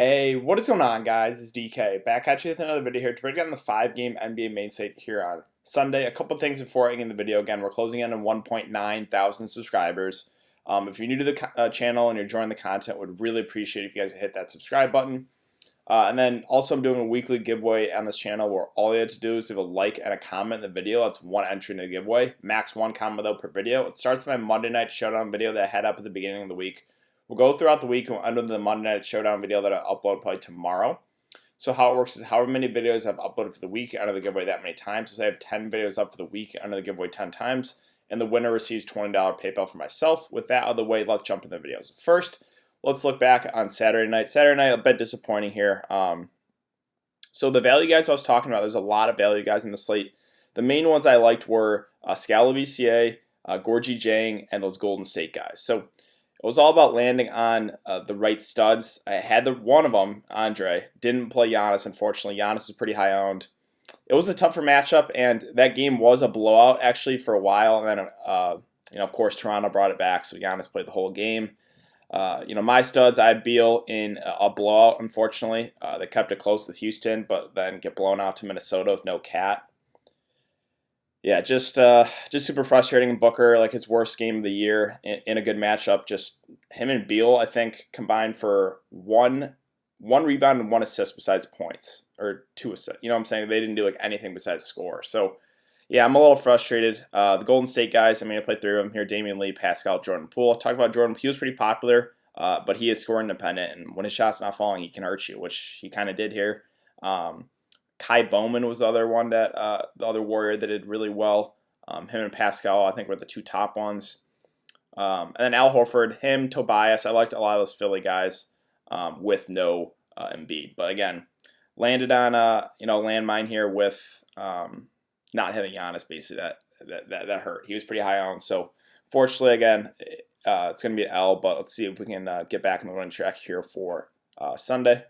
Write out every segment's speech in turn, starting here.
Hey, what is going on, guys? It's DK back at you with another video here to break down the 5-game NBA main slate here on Sunday. A couple things before I get into the video. Again, we're closing in on 1.9 thousand subscribers. If you're new to the channel and you're enjoying the content, would really appreciate if you guys hit that subscribe button. And then also I'm doing a weekly giveaway on this channel where all you have to do is leave a like and a comment in the video. That's one entry in the giveaway. Max one comment though per video. It starts with my Monday night showdown video that I had up at the beginning of the week. We'll go throughout the week and we'll end with the Monday night showdown video that I'll upload probably tomorrow. So how it works is however many videos I've uploaded for the week, I enter the giveaway that many times. So say I have 10 videos up for the week, I enter the giveaway 10 times, and the winner receives $20 PayPal for myself. With that out of the way, let's jump into the videos. First, let's look back on Saturday night. Saturday night, a bit disappointing here. So the value guys I was talking about, there's a lot of value guys in the slate. The main ones I liked were Scala BCA, Gorgie Jang, and those Golden State guys. So it was all about landing on the right studs. I had one of them, Andre. Didn't play Giannis, unfortunately. Giannis is pretty high owned. It was a tougher matchup, and that game was a blowout actually for a while. And then, of course, Toronto brought it back, so Giannis played the whole game. My studs, I had Beal in a blowout, unfortunately. They kept it close with Houston, but then get blown out to Minnesota with no Cat. Yeah, just super frustrating. Booker, like his worst game of the year in a good matchup. Just him and Beal, I think, combined for one rebound and one assist besides points, or 2 assists. You know what I'm saying? They didn't do like anything besides score. So, yeah, I'm a little frustrated. The Golden State guys, I played 3 of them here: Damian Lee, Pascal, Jordan Poole. Talk about Jordan. He was pretty popular, but he is scoring dependent, and when his shot's not falling, he can hurt you, which he kind of did here. Kai Bowman was the other one that the other Warrior that did really well. Him and Pascal, I think, were the 2 top ones. And then Al Horford, him, Tobias. I liked a lot of those Philly guys with no Embiid. But again, landed on landmine here with not having Giannis. Basically, that hurt. He was pretty high on. So fortunately, again, it's going to be an L. But let's see if we can get back in the running track here for Sunday.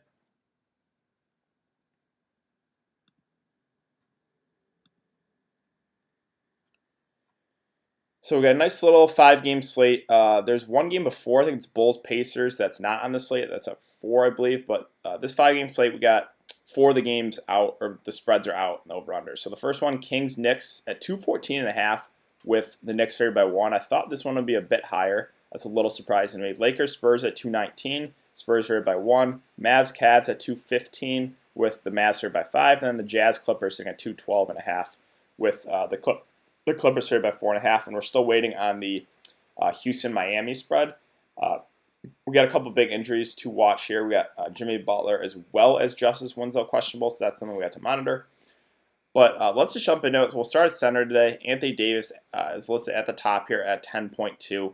So we got a nice little 5-game slate. There's one game before, I think it's Bulls-Pacers, that's not on the slate. That's at 4, I believe. But this 5-game slate, we got 4 of the games out, or the spreads are out, and over-under. So the first one, Kings-Knicks at 214.5 with the Knicks favored by 1. I thought this one would be a bit higher. That's a little surprising to me. Lakers-Spurs at 219, Spurs favored by 1. Mavs-Cavs at 215 with the Mavs favored by 5. And then the Jazz-Clippers sitting at 212.5 with the Clippers favored by 4.5, and we're still waiting on the Houston-Miami spread. We got a couple big injuries to watch here. We got Jimmy Butler as well as Justice Winslow questionable, so that's something we have to monitor. But let's just jump into it. So we'll start at center today. Anthony Davis is listed at the top here at 10.2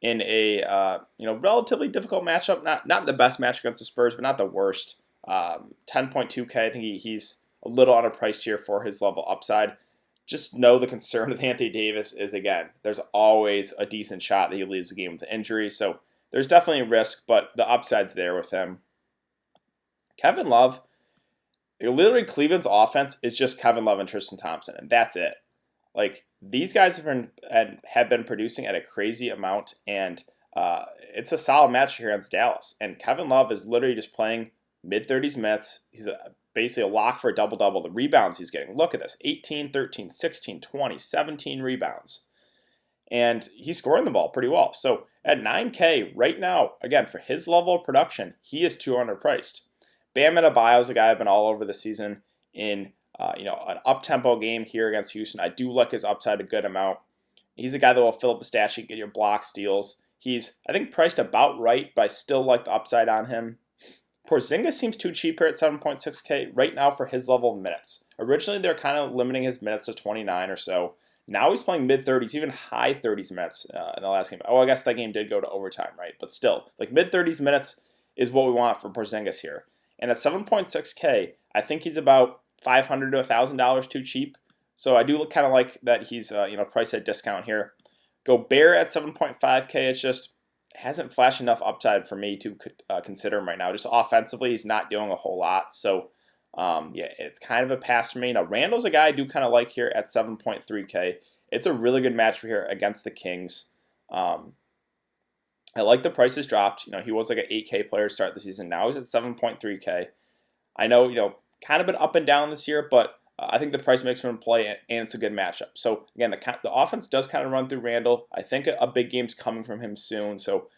in a relatively difficult matchup. Not the best match against the Spurs, but not the worst. 10.2K. I think he's a little underpriced here for his level upside. Just know the concern with Anthony Davis is, again, there's always a decent shot that he leaves the game with an injury. So there's definitely a risk, but the upside's there with him. Kevin Love, literally Cleveland's offense is just Kevin Love and Tristan Thompson, and that's it. Like, these guys have been producing at a crazy amount, and it's a solid match here against Dallas. And Kevin Love is literally just playing mid-30s minutes. He's basically a lock for a double-double. The rebounds he's getting, look at this, 18, 13, 16, 20, 17 rebounds. And he's scoring the ball pretty well. So at 9K right now, again, for his level of production, he is too underpriced. Bam Adebayo is a guy I've been all over this season in an up-tempo game here against Houston. I do like his upside a good amount. He's a guy that will fill up the stat sheet, get your block steals. He's, I think, priced about right, but I still like the upside on him. Porzingis seems too cheap here at 7.6K right now for his level of minutes. Originally, they're kind of limiting his minutes to 29 or so. Now he's playing mid-30s, even high 30s minutes in the last game. Oh, I guess that game did go to overtime, right? But still, like mid-30s minutes is what we want for Porzingis here. And at 7.6K, I think he's about $500 to $1,000 too cheap. So I do kind of like that he's priced at discount here. Gobert at 7.5K, it's just hasn't flashed enough upside for me to consider him right now. Just offensively, he's not doing a whole lot. So, it's kind of a pass for me. Now, Randall's a guy I do kind of like here at 7.3K. It's a really good match here against the Kings. I like the prices dropped. He was like an 8K player to start the season. Now he's at 7.3K. I know, kind of been up and down this year, but I think the price makes him play, and it's a good matchup. So again, the offense does kind of run through Randall. I think a big game's coming from him soon. So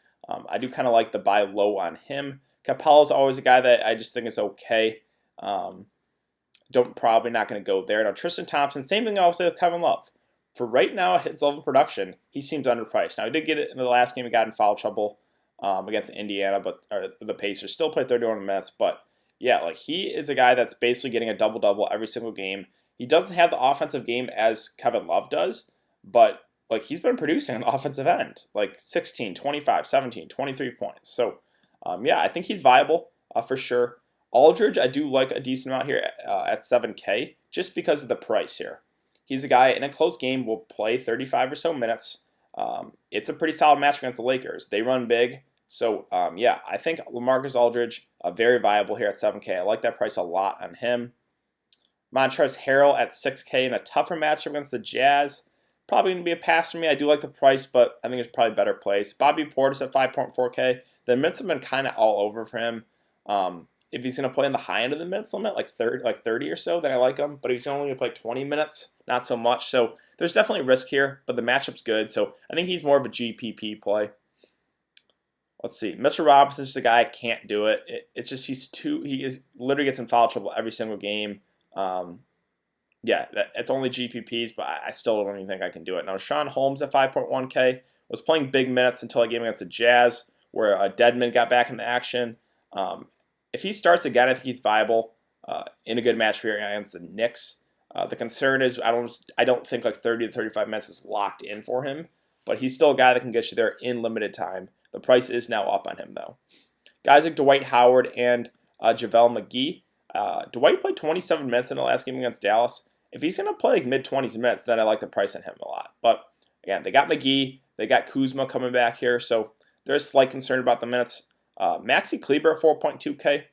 I do kind of like the buy low on him. Capello's always a guy that I just think is okay. Probably not going to go there. Now Tristan Thompson, same thing I'll say with Kevin Love. For right now, at his level of production, he seems underpriced. Now he did get it in the last game. He got in foul trouble against Indiana, or the Pacers. Still played 31 minutes, but yeah, like he is a guy that's basically getting a double-double every single game. He doesn't have the offensive game as Kevin Love does, but like he's been producing on the offensive end, like 16, 25, 17, 23 points. So yeah, I think he's viable for sure. Aldridge, I do like a decent amount here at 7K just because of the price here. He's a guy in a close game will play 35 or so minutes. It's a pretty solid match against the Lakers. They run big. So, yeah, I think LaMarcus Aldridge, very viable here at 7K. I like that price a lot on him. Montrezl Harrell at 6K in a tougher matchup against the Jazz. Probably going to be a pass for me. I do like the price, but I think it's probably a better place. Bobby Portis at 5.4K. The minutes have been kind of all over for him. If he's going to play in the high end of the minutes limit, like 30 or so, then I like him. But if he's only going to play 20 minutes, not so much. So there's definitely risk here, but the matchup's good. So I think he's more of a GPP play. Let's see. Mitchell Robinson's the guy. I can't do it. It's just he literally gets in foul trouble every single game. Yeah, it's only GPPs, but I still don't even think I can do it. Now, Sean Holmes at 5.1K was playing big minutes until a game against the Jazz, where Dedmon got back into action. If he starts again, I think he's viable in a good match here against the Knicks. The concern is I don't think like 30 to 35 minutes is locked in for him, but he's still a guy that can get you there in limited time. The price is now up on him, though. Guys like Dwight Howard and JaVale McGee. Dwight played 27 minutes in the last game against Dallas. If he's going to play like mid-20s minutes, then I like the price on him a lot. But, again, they got McGee. They got Kuzma coming back here, so there's slight concern about the minutes. Maxi Kleber at 4.2K.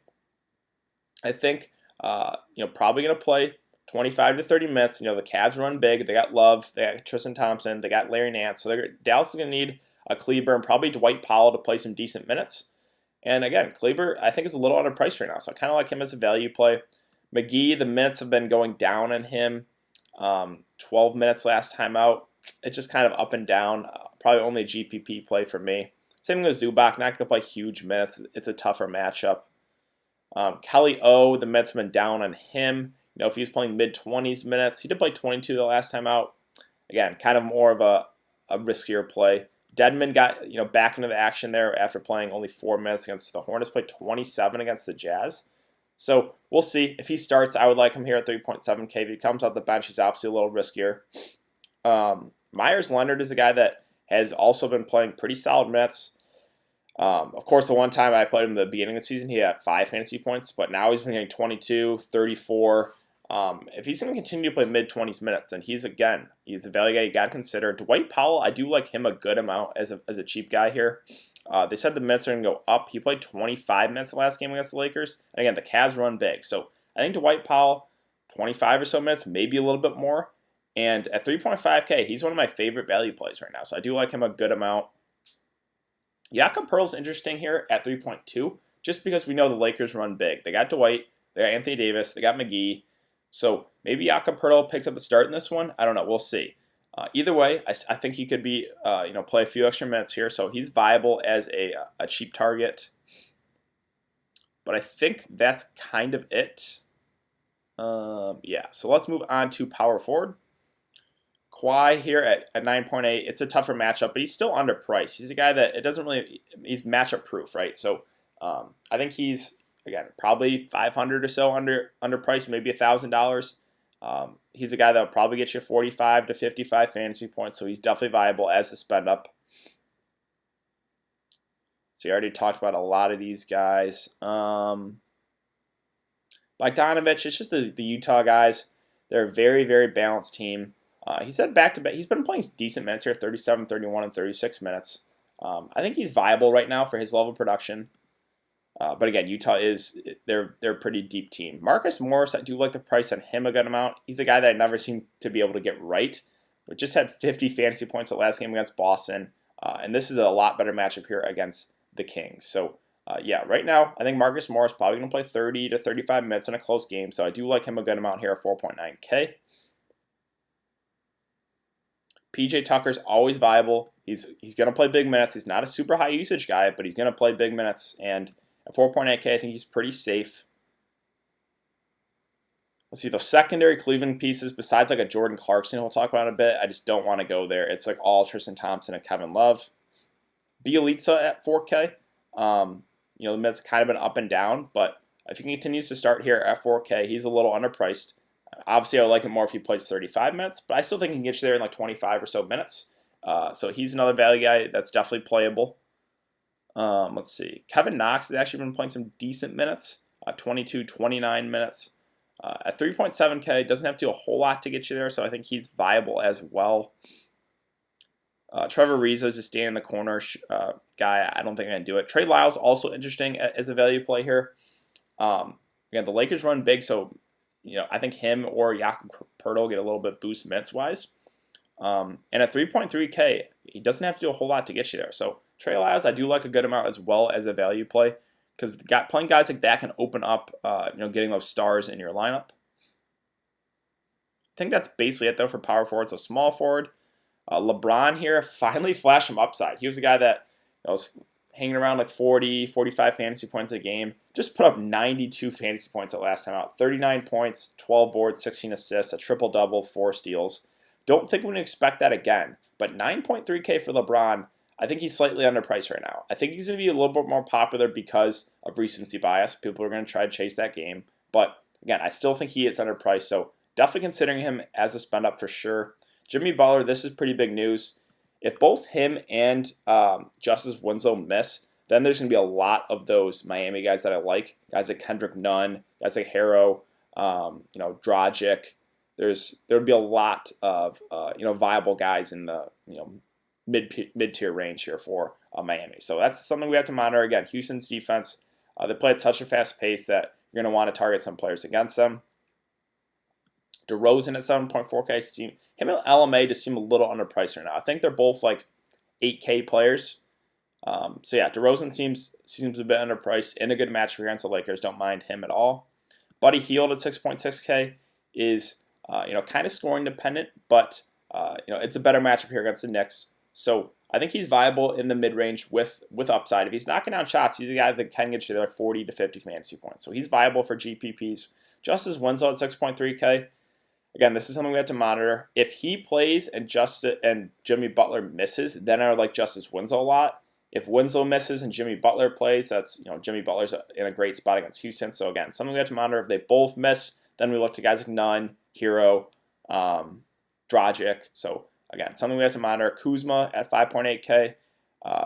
I think, probably going to play 25 to 30 minutes. The Cavs run big. They got Love. They got Tristan Thompson. They got Larry Nance. So Dallas is going to need a Kleber and probably Dwight Powell to play some decent minutes. And again, Kleber, I think, is a little underpriced right now, so I kind of like him as a value play. McGee, the minutes have been going down on him. 12 minutes last time out. It's just kind of up and down. Probably only a GPP play for me. Same thing with Zubac, not going to play huge minutes. It's a tougher matchup. Kelly O, the minutes have been down on him. If he was playing mid-20s minutes, he did play 22 the last time out. Again, kind of more of a riskier play. Dedmon got back into the action there after playing only 4 minutes against the Hornets. Played 27 against the Jazz. So we'll see. If he starts, I would like him here at 3.7K. If he comes off the bench, he's obviously a little riskier. Myers Leonard is a guy that has also been playing pretty solid minutes. Of course, the one time I played him at the beginning of the season, he had 5 fantasy points, but now he's been getting 22, 34. If he's going to continue to play mid-20s minutes, then he's a value guy you got to consider. Dwight Powell, I do like him a good amount as a cheap guy here. They said the minutes are going to go up. He played 25 minutes the last game against the Lakers. And again, the Cavs run big. So I think Dwight Powell, 25 or so minutes, maybe a little bit more. And at 3.5K, he's one of my favorite value plays right now. So I do like him a good amount. Jakob Pearl's interesting here at 3.2, just because we know the Lakers run big. They got Dwight, they got Anthony Davis, they got McGee. So maybe Jakob Pearl picked up the start in this one. I don't know. We'll see. Either way, I think he could be, play a few extra minutes here. So he's viable as a cheap target. But I think that's kind of it. Yeah. So let's move on to power forward. Kawhi here at 9.8. It's a tougher matchup, but he's still underpriced. He's a guy that he's matchup proof, right? So I think he's, again, probably 500 or so underpriced, maybe $1,000. He's a guy that will probably get you 45 to 55 fantasy points, so he's definitely viable as a spend up. So you already talked about a lot of these guys. Bogdanovich, it's just the Utah guys. They're a very, very balanced team. He's had back-to-back. He's been playing decent minutes here, 37, 31, and 36 minutes. I think he's viable right now for his level of production. But again, Utah they're a pretty deep team. Marcus Morris, I do like the price on him a good amount. He's a guy that I never seem to be able to get right. But just had 50 fantasy points the last game against Boston. And this is a lot better matchup here against the Kings. So, yeah, right now, I think Marcus Morris probably going to play 30 to 35 minutes in a close game. So I do like him a good amount here at 4.9K. PJ Tucker's always viable. He's going to play big minutes. He's not a super high usage guy, but he's going to play big minutes. And at 4.8K, I think he's pretty safe. Let's see, those secondary Cleveland pieces, besides like a Jordan Clarkson, we'll talk about in a bit, I just don't want to go there. It's like all Tristan Thompson and Kevin Love. Bielitsa at 4K. The minutes kind of been up and down, but if he continues to start here at 4K, he's a little underpriced. Obviously, I would like him more if he plays 35 minutes, but I still think he can get you there in like 25 or so minutes. So he's another value guy that's definitely playable. Let's see. Kevin Knox has actually been playing some decent minutes, 22, 29 minutes. At 3.7K, doesn't have to do a whole lot to get you there, so I think he's viable as well. Trevor Ariza is just standing in the corner guy. I don't think I can do it. Trey Lyles also interesting as a value play here. Again, the Lakers run big, so I think him or Jakob Poeltl get a little bit boost minutes-wise. And at 3.3K, he doesn't have to do a whole lot to get you there. So Trey Lyles, I do like a good amount as well as a value play because playing guys like that can open up, getting those stars in your lineup. I think that's basically it, though, for power forwards. So small forward, LeBron here finally flashed some upside. He was a guy that was hanging around like 40, 45 fantasy points a game. Just put up 92 fantasy points at last time out. 39 points, 12 boards, 16 assists, a triple-double, 4 steals. Don't think we're going to expect that again. But 9.3K for LeBron, I think he's slightly underpriced right now. I think he's going to be a little bit more popular because of recency bias. People are going to try to chase that game. But again, I still think he is underpriced. So definitely considering him as a spend up for sure. Jimmy Butler, this is pretty big news. If both him and Justice Winslow miss, then there's going to be a lot of those Miami guys that I like. Guys like Kendrick Nunn, guys like Harrow, Dragic. There would be a lot of viable guys in the mid-tier range here for Miami. So that's something we have to monitor. Again, Houston's defense, they play at such a fast pace that you're going to want to target some players against them. DeRozan at 7.4K, him and LMA just seem a little underpriced right now. I think they're both like 8K players. So yeah, DeRozan seems a bit underpriced in a good match against the Lakers. Don't mind him at all. Buddy Hield at 6.6K is kind of scoring dependent, but it's a better matchup here against the Knicks. So I think he's viable in the mid-range with upside. If he's knocking down shots, he's a guy that can get you like 40 to 50 fantasy points. So he's viable for GPPs. Justice Winslow at 6.3K. Again, this is something we have to monitor. If he plays and Jimmy Butler misses, then I would like Justice Winslow a lot. If Winslow misses and Jimmy Butler plays, that's Jimmy Butler's in a great spot against Houston. So again, something we have to monitor. If they both miss, then we look to guys like Nunn, Hero, Dragic. So again, something we have to monitor. Kuzma at 5.8K.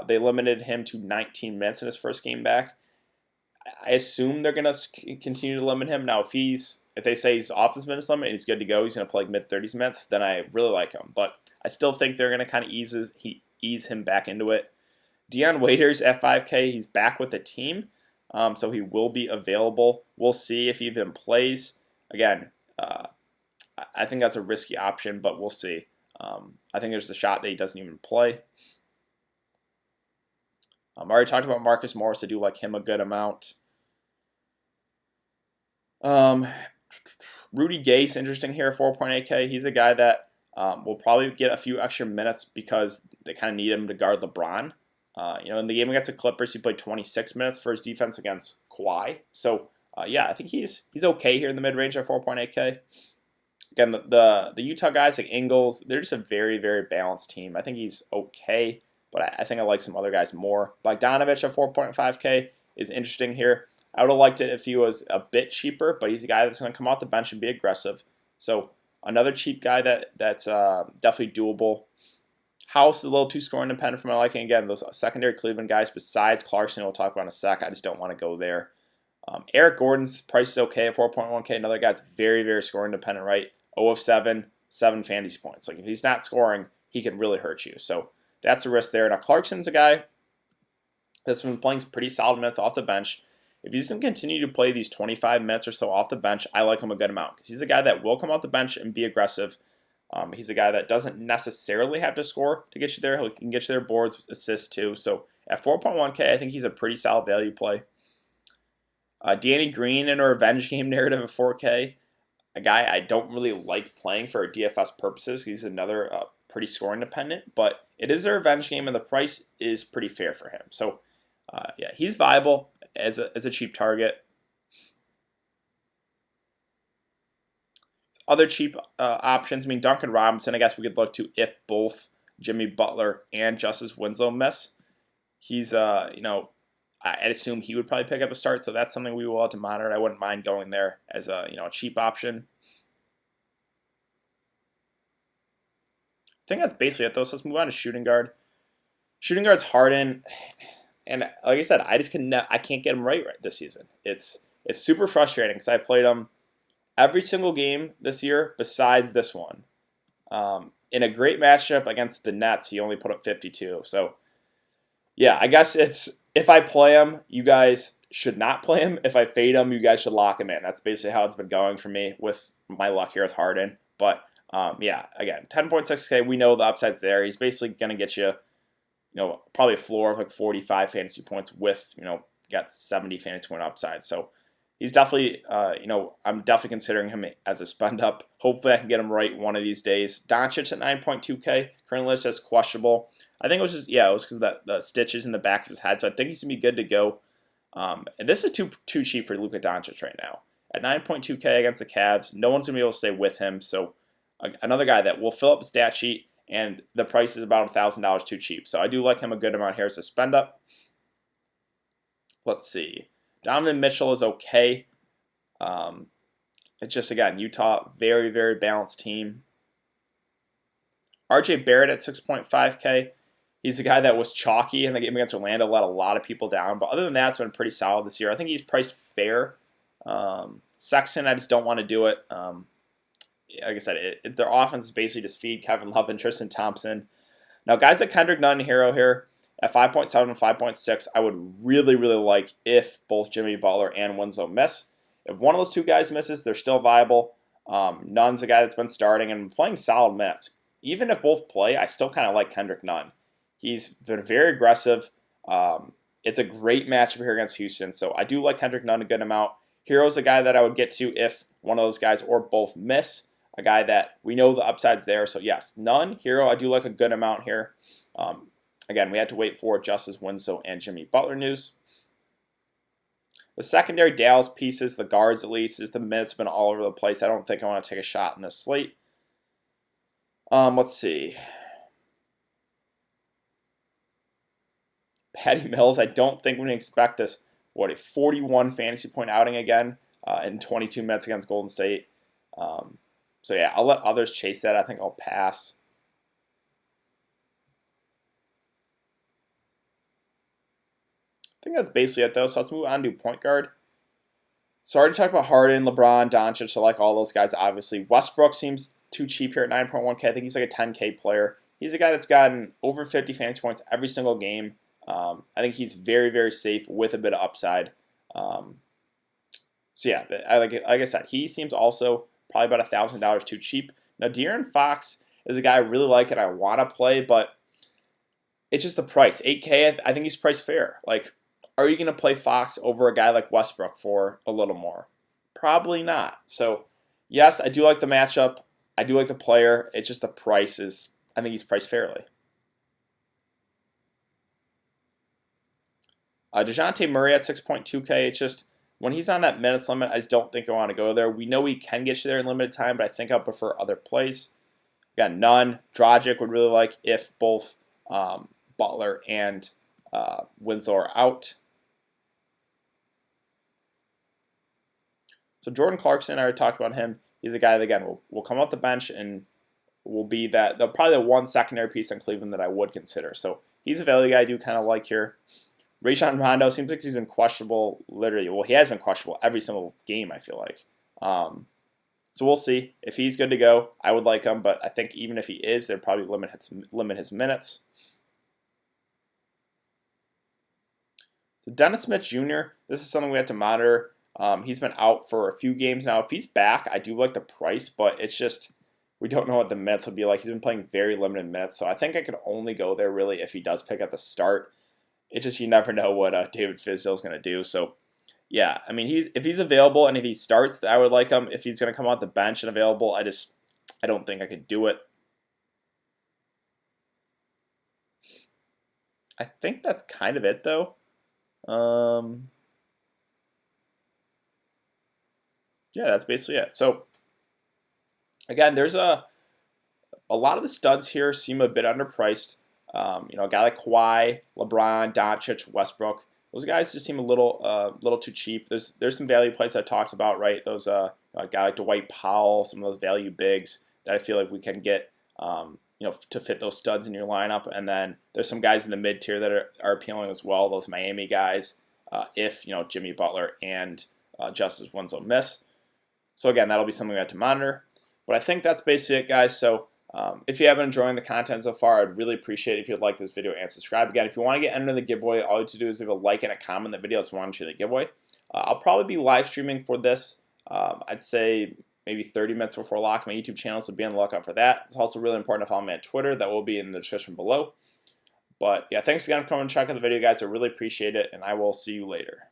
They limited him to 19 minutes in his first game back. I assume they're going to continue to limit him. Now, if they say he's off his minutes limit and he's good to go, he's going to play like mid-30s minutes, then I really like him. But I still think they're going to kind of ease him back into it. Dion Waiters at 5K, he's back with the team, so he will be available. We'll see if he even plays. Again, I think that's a risky option, but we'll see. I think there's a shot that he doesn't even play. I already talked about Marcus Morris. I do like him a good amount. Rudy Gay's interesting here, 4.8K. He's a guy that will probably get a few extra minutes because they kind of need him to guard LeBron. In the game against the Clippers, he played 26 minutes for his defense against Kawhi. So, I think he's okay here in the mid-range at 4.8K. Again, the Utah guys like Ingles, they're just a very, very balanced team. I think he's okay, but I think I like some other guys more. Bogdanovich at 4.5K is interesting here. I would have liked it if he was a bit cheaper, but he's a guy that's going to come off the bench and be aggressive. So another cheap guy that's definitely doable. House is a little too scoring dependent for my liking. Again, those secondary Cleveland guys besides Clarkson, we'll talk about in a sec. I just don't want to go there. Eric Gordon's price is okay at 4.1K. Another guy that's very, very scoring dependent, right? 0 of 7 fantasy points. Like if he's not scoring, he can really hurt you. So that's a risk there. Now Clarkson's a guy that's been playing pretty solid minutes off the bench. If he's going to continue to play these 25 minutes or so off the bench, I like him a good amount because he's a guy that will come off the bench and be aggressive. He's a guy that doesn't necessarily have to score to get you there. He can get you there boards, assists too. So at 4.1K, I think he's a pretty solid value play. Danny Green in a revenge game narrative at 4K. A guy I don't really like playing for DFS purposes. He's another pretty scoring dependent, but it is a revenge game and the price is pretty fair for him. So yeah, he's viable as a cheap target. Other cheap options, I mean, Duncan Robinson, I guess we could look to if both Jimmy Butler and Justice Winslow miss. He's, I'd assume he would probably pick up a start, so that's something we will have to monitor. I wouldn't mind going there as a cheap option. I think that's basically it, though. So let's move on to shooting guard. Shooting guard's Harden, and like I said, I can't get him right this season. It's super frustrating because I played him every single game this year besides this one. In a great matchup against the Nets, he only put up 52. So yeah, I guess it's if I play him, you guys should not play him. If I fade him, you guys should lock him in. That's basically how it's been going for me with my luck here with Harden. But yeah, again, 10.6K, we know the upside's there. He's basically going to get you, probably a floor of like 45 fantasy points with, got 70 fantasy point upside. So he's definitely, I'm definitely considering him as a spend up. Hopefully I can get him right one of these days. Doncic at 9.2K, currently listed as questionable. I think it was because of the stitches in the back of his head. So I think he's going to be good to go. And this is too cheap for Luka Doncic right now. At 9.2K against the Cavs, no one's going to be able to stay with him. So another guy that will fill up the stat sheet, and the price is about $1,000 too cheap. So I do like him a good amount here as a spend up. Let's see. Donovan Mitchell is okay. It's just, again, Utah, very, very balanced team. RJ Barrett at 6.5K. He's a guy that was chalky in the game against Orlando, let a lot of people down. But other than that, it's been pretty solid this year. I think he's priced fair. Sexton, I just don't want to do it. Like I said, their offense is basically just feed Kevin Love and Tristan Thompson. Now, guys like Kendrick Nunn, Hero here, at 5.7 and 5.6, I would really, really like if both Jimmy Butler and Winslow miss. If one of those two guys misses, they're still viable. Nunn's a guy that's been starting and playing solid minutes. Even if both play, I still kind of like Kendrick Nunn. He's been very aggressive. It's a great matchup here against Houston, so I do like Kendrick Nunn a good amount. Hero's a guy that I would get to if one of those guys or both miss. A guy that we know the upside's there, so yes, Nunn, Hero, I do like a good amount here. Again, we had to wait for Justice Winslow and Jimmy Butler news. The secondary Dallas pieces, the guards at least, is the minutes been all over the place. I don't think I want to take a shot in this slate. Let's see. Patty Mills, I don't think we can expect this, a 41 fantasy point outing again in 22 minutes against Golden State. So yeah, I'll let others chase that. I think I'll pass. I think that's basically it, though. So let's move on to point guard. So I already talked about Harden, LeBron, Doncic. So I like all those guys, obviously. Westbrook seems too cheap here at 9.1K. I think he's like a 10K player. He's a guy that's gotten over 50 fantasy points every single game. I think he's very, very safe with a bit of upside. So yeah, like I said, he seems also probably about $1,000 too cheap. Now, De'Aaron Fox is a guy I really like and I want to play, but it's just the price. 8K, I think he's priced fair. Like, are you going to play Fox over a guy like Westbrook for a little more? Probably not. So, yes, I do like the matchup. I do like the player. It's just the price is, I think he's priced fairly. DeJounte Murray at 6.2K. It's just, when he's on that minutes limit, I just don't think I want to go there. We know he can get you there in limited time, but I think I'll prefer other plays. We got Nunn. Dragic would really like if both Butler and Winslow are out. So Jordan Clarkson, I already talked about him. He's a guy that, again, will come off the bench and will be probably the one secondary piece in Cleveland that I would consider. So he's a value guy I do kind of like here. Rajon Rondo seems like he's been questionable literally. Well, he has been questionable every single game, I feel like. So we'll see. If he's good to go, I would like him. But I think even if he is, they'd probably limit his minutes. So Dennis Smith Jr., this is something we have to monitor. He's been out for a few games now. If he's back, I do like the price, but it's just we don't know what the minutes will be like. He's been playing very limited minutes, so I think I could only go there really if he does pick at the start. It's just you never know what David Fizdale is going to do. So yeah, I mean, if he's available and if he starts, I would like him. If he's going to come off the bench and available, I don't think I could do it. I think that's kind of it though. Yeah, that's basically it. So again, there's a lot of the studs here seem a bit underpriced. A guy like Kawhi, LeBron, Doncic, Westbrook, those guys just seem a little too cheap. There's some value plays I talked about, right? Those a guy like Dwight Powell, some of those value bigs that I feel like we can get, to fit those studs in your lineup. And then there's some guys in the mid tier that are appealing as well. Those Miami guys, if Jimmy Butler and Justice Winslow miss. So again, that'll be something we have to monitor. But I think that's basically it, guys. So if you have been enjoying the content so far, I'd really appreciate it if you'd like this video and subscribe. Again, if you want to get entered in the giveaway, all you have to do is leave a like and a comment in the video if you want to enter the giveaway. I'll probably be live streaming for this. I'd say maybe 30 minutes before lock. My YouTube channel, so be on the lookout for that. It's also really important to follow me on Twitter. That will be in the description below. But yeah, thanks again for coming and checking out the video, guys. I really appreciate it, and I will see you later.